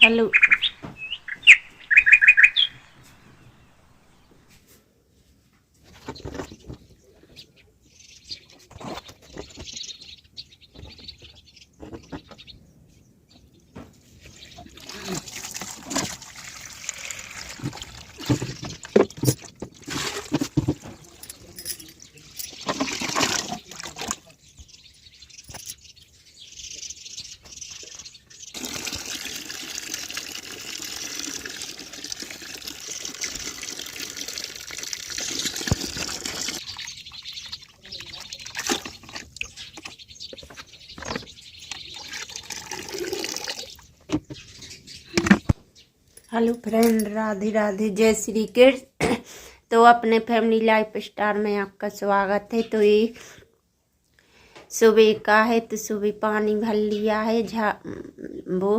Hello. Hello friend, Radhe Radhe, जय श्री कृष्ण। तो अपने फैमिली लाइफ स्टार में आपका स्वागत है। तो ये सुबह का है, तो सुबह पानी भर लिया है। वो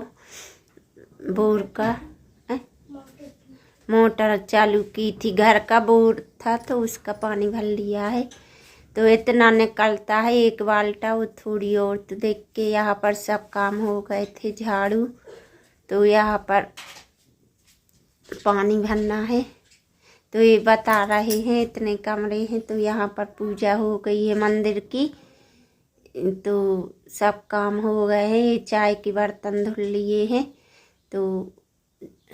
बोर का मोटर चालू की थी, घर का बोर था तो उसका पानी भर लिया है। तो इतना निकलता है एक बाल्टा, वो थोड़ी और। तो देख के यहाँ पर सब काम हो गए थे, झाड़ू। तो यहाँ पर पानी भरना है। तो ये बता रहे हैं इतने कमरे हैं। तो यहाँ पर पूजा हो गई है मंदिर की। तो सब काम हो गए हैं। चाय के बर्तन धुल लिए हैं, तो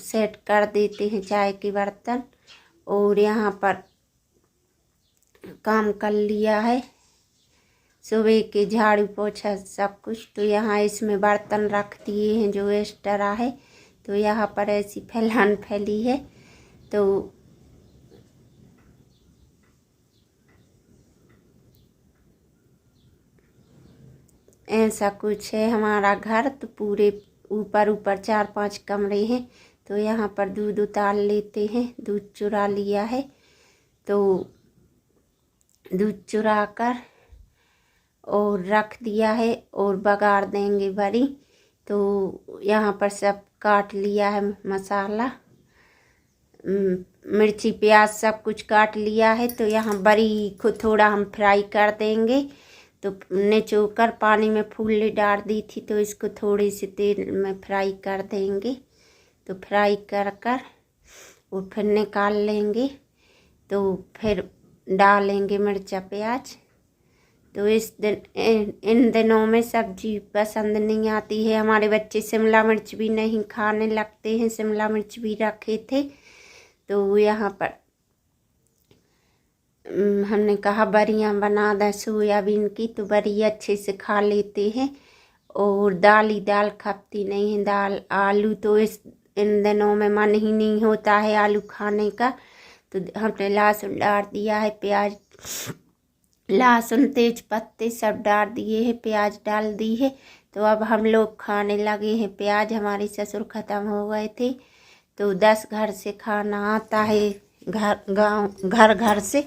सेट कर देते हैं चाय के बर्तन। और यहाँ पर काम कर लिया है सुबह के, झाड़ू पोछा सब कुछ। तो यहाँ इसमें बर्तन रख दिए हैं जो एक्स्ट्रा है। तो यहाँ पर ऐसी फैलान फैली है। तो ऐसा कुछ है हमारा घर। तो पूरे ऊपर ऊपर 4-5 कमरे हैं। तो यहाँ पर दूध उतार लेते हैं। दूध चुरा लिया है, तो दूध चुरा कर और रख दिया है और बघार देंगे बड़ी। तो यहाँ पर सब काट लिया है मसाला, मिर्ची प्याज सब कुछ काट लिया है। तो यहाँ बड़ी को थोड़ा हम फ्राई कर देंगे। तो निचोकर पानी में फूल डाल दी थी, तो इसको थोड़े से तेल में फ्राई कर देंगे। तो फ्राई कर कर और फिर निकाल लेंगे। तो फिर डालेंगे मिर्चा प्याज। तो इन दिनों में सब्जी पसंद नहीं आती है। हमारे बच्चे शिमला मिर्च भी नहीं खाने लगते हैं। शिमला मिर्च भी रखे थे। तो यहाँ पर हमने कहा बड़ियाँ बना दें सोयाबीन की। तो बड़ी अच्छे से खा लेते हैं। और दाल ही दाल खपती नहीं है, दाल आलू तो इन दिनों में मन ही नहीं होता है आलू खाने का। तो हमने लहसुन डाल दिया है, प्याज, लहसुन तेज पत्ते सब डाल दिए हैं, प्याज डाल दी है। तो अब हम लोग खाने लगे हैं प्याज। हमारे ससुर ख़त्म हो गए थे। तो 10 घर से खाना आता है, घर से।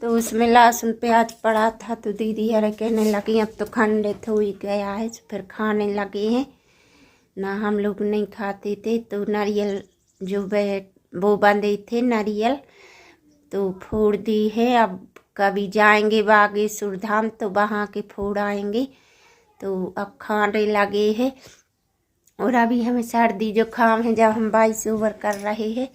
तो उसमें लहसुन प्याज पड़ा था। तो दीदी अरे कहने लगी अब तो खंडित हो ही गया है। फिर खाने लगे हैं ना, हम लोग नहीं खाते थे। तो नारियल जो वो बंधे थे नारियल, तो फोड़ दी है। अब कभी जाएंगे बागेश्वर धाम तो वहाँ के फोड़ आएंगे। तो अब खाने लगे हैं। और अभी हमें सर्दी जुकाम है जब हम 22 ओवर कर रहे हैं।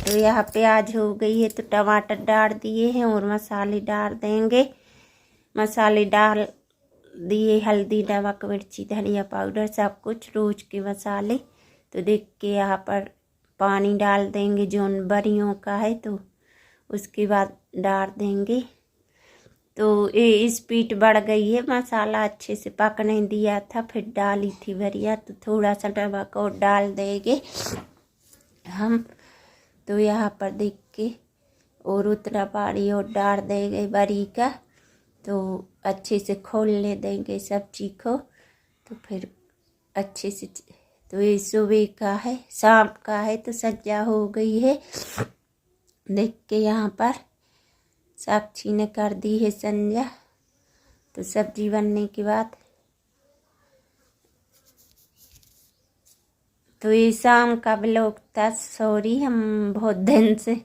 तो यहाँ प्याज हो गई है, तो टमाटर डाल दिए हैं और मसाले डाल देंगे। मसाले डाल दिए, हल्दी नमक मिर्ची धनिया पाउडर सब कुछ रोज के मसाले। तो देख के यहाँ पर पानी डाल देंगे जो बड़ियों का है। तो उसके बाद डाल देंगे। तो ये स्पीड बढ़ गई है, मसाला अच्छे से पकने दिया था, फिर डाली थी बड़िया। तो थोड़ा सा नमक और डाल देंगे हम। तो यहाँ पर देख के और उतना पानी और डाल देंगे बड़ी का। तो अच्छे से खोल ले देंगे सब्जी को। तो फिर अच्छे से, तो ये सुबह का है, शाम का है। तो सज्जा हो गई है। देख के यहाँ पर साक्षी ने कर दी है संजा। तो सब्जी बनने के बाद तो ये शाम का ब्लॉग था। सॉरी, हम बहुत दिन से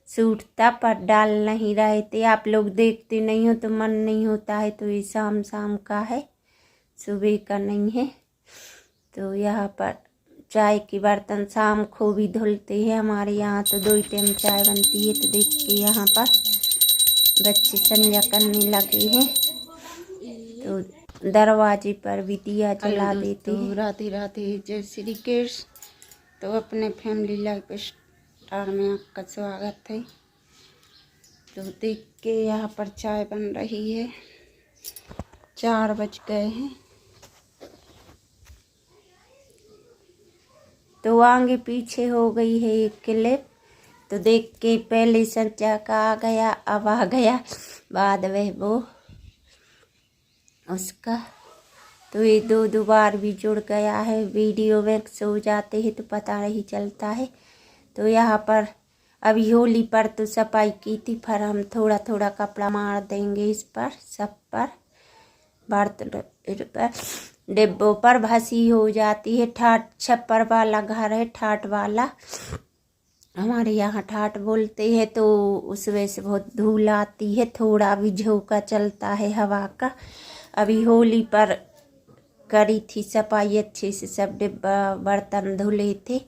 सूट था पर डाल नहीं रहे थे। आप लोग देखते नहीं हो तो मन नहीं होता है। तो ये शाम का है, सुबह का नहीं है। तो यहाँ पर चाय के बर्तन शाम को भी धुलते हैं। हमारे यहाँ तो 2 टाइम चाय बनती है। तो देख के यहाँ पर बच्चे संध्या करने लगे हैं, तो दरवाजे पर भी दिया जला देते हैं। राधे राधे, जय श्री कृष्ण। तो अपने फैमिली लाइफ स्टार में आपका स्वागत है। तो देख के यहाँ पर चाय बन रही है। 4 बज गए हैं। तो आगे पीछे हो गई है एक क्लिप। तो देख के पहले संचा का आ गया, अब आ गया बाद में वो उसका। तो ये 2 बार भी जुड़ गया है। वीडियो में सो जाते हैं तो पता नहीं चलता है। तो यहाँ पर अभी होली पर तो सफाई की थी, फिर हम थोड़ा थोड़ा कपड़ा मार देंगे इस पर, सब पर, बर्तन पर, डिब्बों पर भसी हो जाती है। ठाट छप्पर वाला घर है, ठाट वाला, हमारे यहाँ ठाट बोलते हैं। तो उसमें से बहुत धूल आती है, थोड़ा भी झोंका चलता है हवा का। अभी होली पर करी थी सफाई अच्छे से, सब डिब्बा बर्तन धुले थे,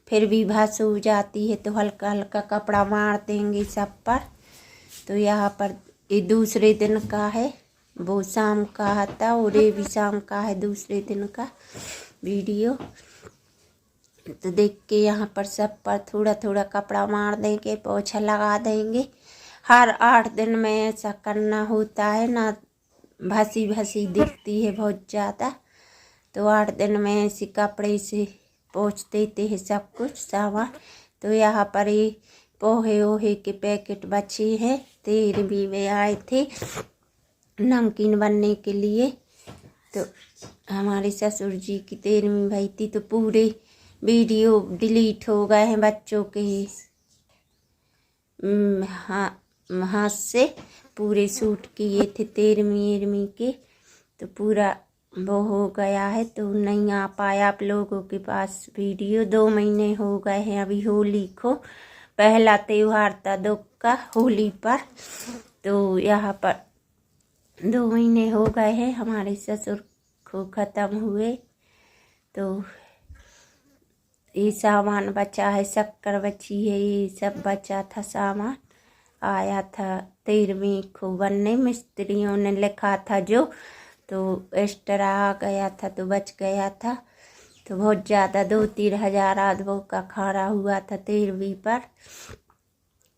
फिर भी भस हो जाती है। तो हल्का हल्का कपड़ा मार देंगे सब पर। तो यहाँ पर ये दूसरे दिन का है, वो शाम का था और ये भी शाम का है, दूसरे दिन का वीडियो। तो देख के यहाँ पर सब पर थोड़ा थोड़ा कपड़ा मार देंगे, पोछा लगा देंगे। हर 8 दिन में ऐसा करना होता है ना, भसी भसी दिखती है बहुत ज़्यादा। तो 8 दिन में ऐसे कपड़े से पोंछ देते हैं सब कुछ सामान। तो यहाँ पर ये पोहे ओहे के पैकेट बचे हैं। 13वीं में आए थे नमकीन बनने के लिए। तो हमारे ससुर जी की 13वीं भई थी, तो पूरे वीडियो डिलीट हो गए हैं बच्चों के हाथ से। पूरे शूट किए थे 13वीं के, तो पूरा वो हो गया है। तो नहीं आ पाया आप लोगों के पास वीडियो। 2 महीने हो गए हैं अभी होली को। पहला त्योहार था दुख का, होली पर। तो यहाँ पर 2 महीने हो गए हैं हमारे ससुर को ख़त्म हुए। तो ये सामान बचा है, शक्कर बची है, ये सब बचा था सामान। आया था 13वीं को बनने, मिस्त्रियों ने लिखा था जो, तो एक्स्ट्रा आ गया था तो बच गया था। तो बहुत ज़्यादा 2-3 हज़ार आदमियों का खाना हुआ था 13वीं पर।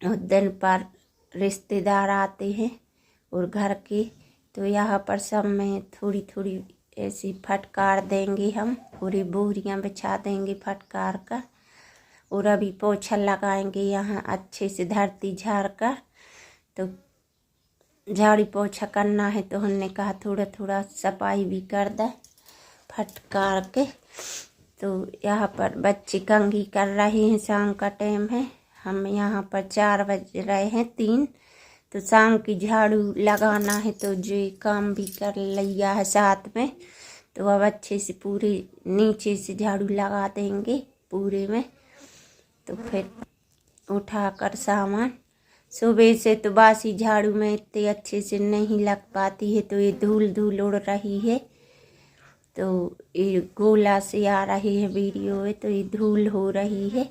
उस दिन पर रिश्तेदार आते हैं और घर के। तो यहाँ पर सब में थोड़ी थोड़ी ऐसी फटकार देंगे हम, पूरी बोरियाँ बिछा देंगे फटकार का। और अभी पोछा लगाएंगे यहाँ अच्छे से धरती झाड़ कर। तो झाड़ी पोछा करना है, तो हमने कहा थोड़ा थोड़ा सफाई भी कर दे फटकार के। तो यहाँ पर बच्चे कंघी कर रहे हैं, शाम का टाइम है। हम यहाँ पर 4 बज रहे हैं 3। तो शाम की झाड़ू लगाना है, तो जो काम भी कर लिया है साथ में। तो अब अच्छे से पूरे नीचे से झाड़ू लगा देंगे पूरे में। तो फिर उठाकर सामान, सुबह से तो बासी झाड़ू में इतने अच्छे से नहीं लग पाती है। तो ये धूल धूल उड़ रही है, तो ये गोला से आ रही है वीडियो है, तो ये धूल हो रही है।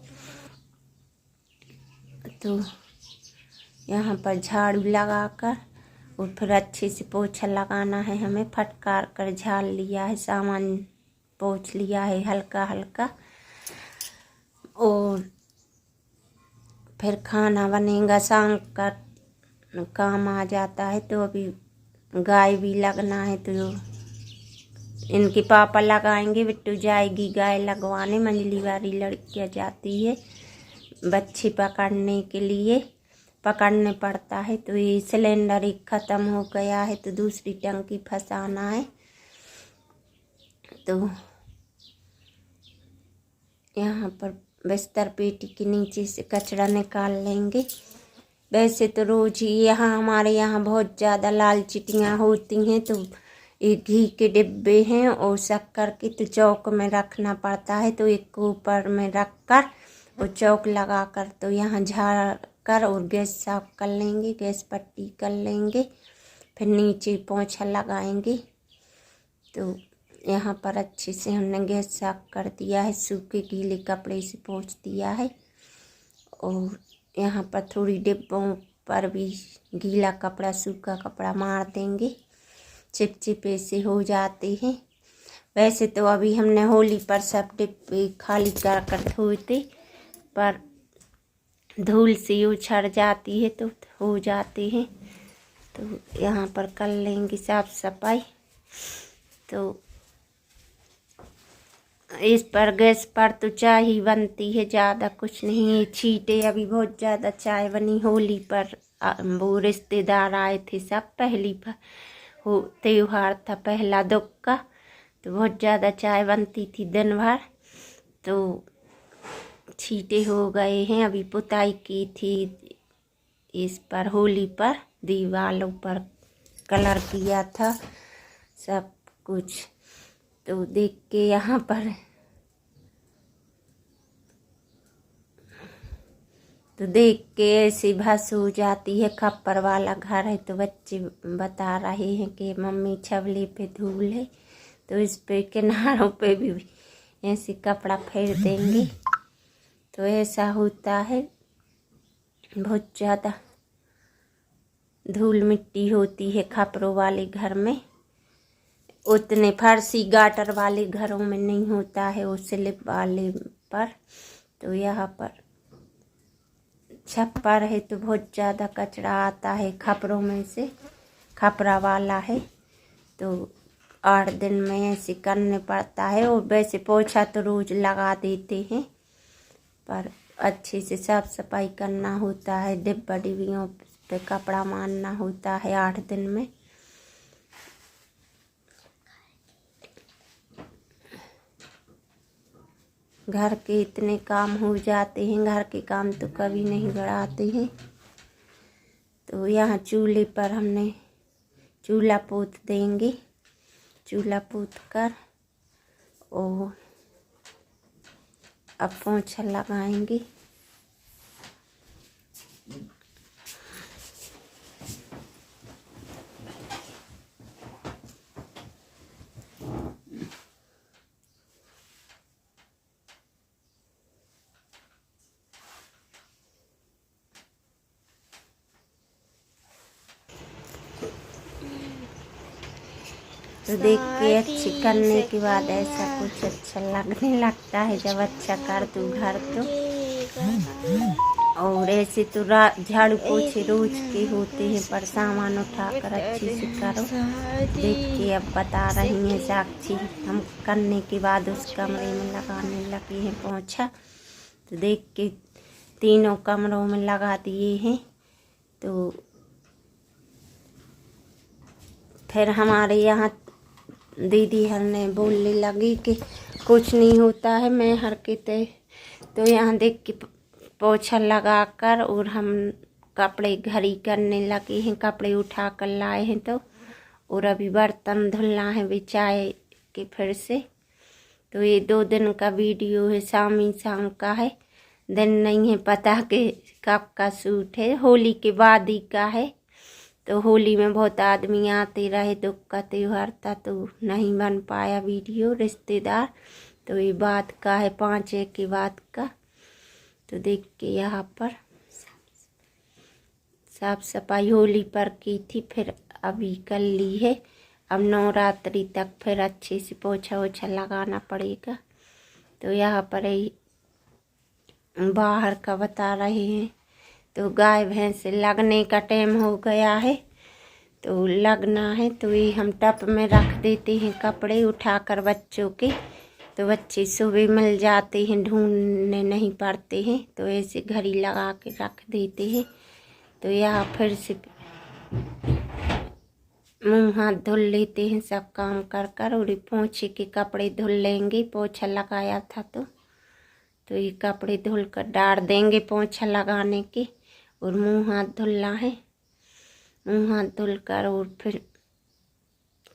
तो यहाँ पर झाड़ू लगाकर और फिर अच्छे से पोछा लगाना है हमें। फटकार कर झाड़ लिया है, सामान पोंछ लिया है हल्का हल्का। और फिर खाना बनेगा, शाम का काम आ जाता है। तो अभी गाय भी लगना है, तो इनके पापा लगाएंगे। बिट्टू जाएगी गाय लगवाने, मंजली वाली लड़कियाँ जाती है बच्चे पकड़ने के लिए, पकड़ने पड़ता है। तो ये सिलेंडर एक ख़त्म हो गया है, तो दूसरी टंकी फंसाना है। तो यहाँ पर बिस्तर पेटी के नीचे से कचरा निकाल लेंगे। वैसे तो रोज ही यहाँ हमारे यहाँ बहुत ज़्यादा लाल चिटियाँ होती हैं। तो ये घी के डिब्बे हैं और शक्कर के, तो चौक में रखना पड़ता है। तो एक ऊपर में रख कर और चौक लगा कर, तो यहाँ झाड़ कर और गैस साफ कर लेंगे, गैस पट्टी कर लेंगे। फिर नीचे पोंछा लगाएंगे। तो यहाँ पर अच्छे से हमने गैस साफ कर दिया है, सूखे गीले कपड़े से पोंछ दिया है। और यहाँ पर थोड़ी डिब्बों पर भी गीला कपड़ा सूखा कपड़ा मार देंगे, चिपचिपे से हो जाते हैं। वैसे तो अभी हमने होली पर सब डिब्बे खाली कर धोए थे, पर धूल से उछड़ जाती है तो हो जाते हैं। तो यहाँ पर कर लेंगे साफ सफाई। तो इस पर गैस पर तो चाय ही बनती है, ज़्यादा कुछ नहीं है। छींटे अभी बहुत ज़्यादा चाय बनी। होली पर वो रिश्तेदार आए थे सब, पहली पर हो त्योहार था पहला दुख का, तो बहुत ज़्यादा चाय बनती थी दिन भर। तो छींटे हो गए हैं। अभी पुताई की थी इस पर, होली पर दीवारों पर कलर किया था सब कुछ। तो देख के यहाँ पर तो देख के ऐसी भस हो जाती है। खप्पर वाला घर है तो बच्चे बता रहे हैं कि मम्मी छवले पे धूल है, तो इस पे किनारों पे भी ऐसे कपड़ा फेर देंगे। तो ऐसा होता है, बहुत ज़्यादा धूल मिट्टी होती है खपरों वाले घर में। उतने फर्शी गाटर वाले घरों में नहीं होता है, वो स्लिप वाले पर। तो यहाँ पर छप्पर है तो बहुत ज़्यादा कचरा आता है खपरों में से, खपरा वाला है तो 8 दिन में ऐसे करने पड़ता है। और वैसे पोछा तो रोज़ लगा देते हैं, पर अच्छे से साफ सफाई करना होता है। डिब्बा डिब्बियों पे कपड़ा मारना होता है 8 दिन में। घर के इतने काम हो जाते हैं, घर के काम तो कभी नहीं बढ़ाते हैं। तो यहाँ चूल्हे पर हमने चूल्हा पोत देंगे, चूल्हा पोत कर और अब पोंछा लगाएंगे। तो देख के अच्छी करने के बाद ऐसा कुछ अच्छा लगने लगता है जब अच्छा कर तू घर तो। और ऐसे तो झाड़ू पोछे रोज के होते हैं, पर सामान उठाकर अच्छे से करो। देख के अब बता रही हैं साक्षी, हम करने के बाद उस कमरे में लगाने लगे हैं पोछा। तो देख के तीनों कमरों में लगा दिए हैं। तो फिर हमारे यहाँ दीदी हरने बोलने लगी कि कुछ नहीं होता है, मैं हरकते। तो यहाँ देख के पोछा लगाकर और हम कपड़े घड़ी करने लगे हैं, कपड़े उठा कर लाए हैं। तो और अभी बर्तन धुलना है बिछाए के फिर से। तो ये 2 दिन का वीडियो है, शाम का है, दिन नहीं है पता कि कब का शूट है। होली के बाद ही का है। तो होली में बहुत आदमी आते रहे, दुख का त्योहार था तो नहीं बन पाया वीडियो रिश्तेदार। तो ये बात का है, 5 के बाद का। तो देख के यहाँ पर साफ सफाई होली पर की थी, फिर अभी कर ली है। अब नवरात्रि तक फिर अच्छे से पोछा ओछा लगाना पड़ेगा। तो यहाँ पर बाहर का बता रहे हैं। तो गाय भैंस लगने का टाइम हो गया है, तो लगना है। तो ये हम टप में रख देते हैं कपड़े उठाकर बच्चों के, तो बच्चे सुबह मिल जाते हैं, ढूंढने नहीं पड़ते हैं। तो ऐसे घड़ी लगा के रख देते हैं। तो यहाँ फिर से मुँह हाथ धुल लेते हैं सब काम कर कर, और पोछे के कपड़े धुल लेंगे। पोछा लगाया था तो ये कपड़े धुल कर डाल देंगे पोछा लगाने के। और मुँह हाथ धुलना है, मुँह हाथ धुल कर और फिर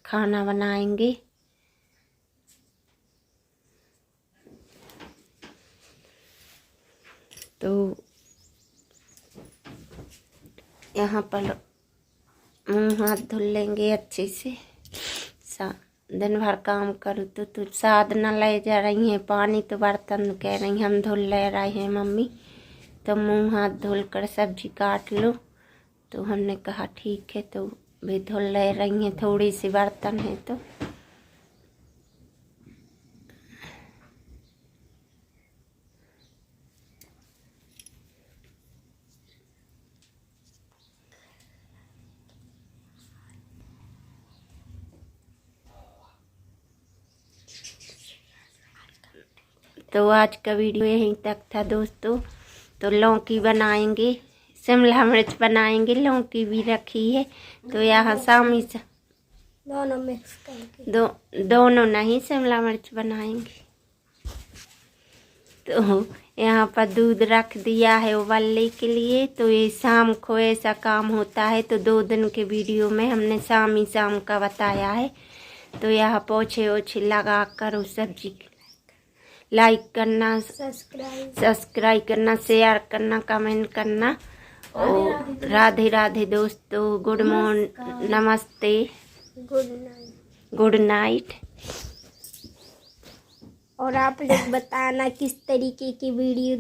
खाना बनाएंगे। तो यहाँ पर मुँह हाथ धुल लेंगे अच्छे से, दिन भर काम करूँ तो साद न ले जा रही हैं पानी, तो बर्तन कह रही हम धुल ले रहे हैं मम्मी, तो मुँह हाथ धुल कर सब्जी काट लो। तो हमने कहा ठीक है, तो भी धुल ले रही हैं, थोड़ी सी बर्तन है तो। तो आज का वीडियो यहीं तक था दोस्तों। तो लौकी बनाएंगे, शिमला मिर्च बनाएंगे, लौकी भी रखी है। तो यहाँ शामी से दोनों मिक्स करके दोनों नहीं, शिमला मिर्च बनाएंगे। तो यहाँ पर दूध रख दिया है उबलने के लिए। तो ये शाम को ऐसा काम होता है। तो 2 दिन के वीडियो में हमने शाम का बताया है। तो यहाँ पोछे ओछे लगा कर उस सब्जी लाइक करना, सब्सक्राइब करना, शेयर करना, कमेंट करना। और राधे राधे दोस्तों, गुड मॉर्निंग, नमस्ते, गुड नाइट। और आप लोग बताना किस तरीके की वीडियो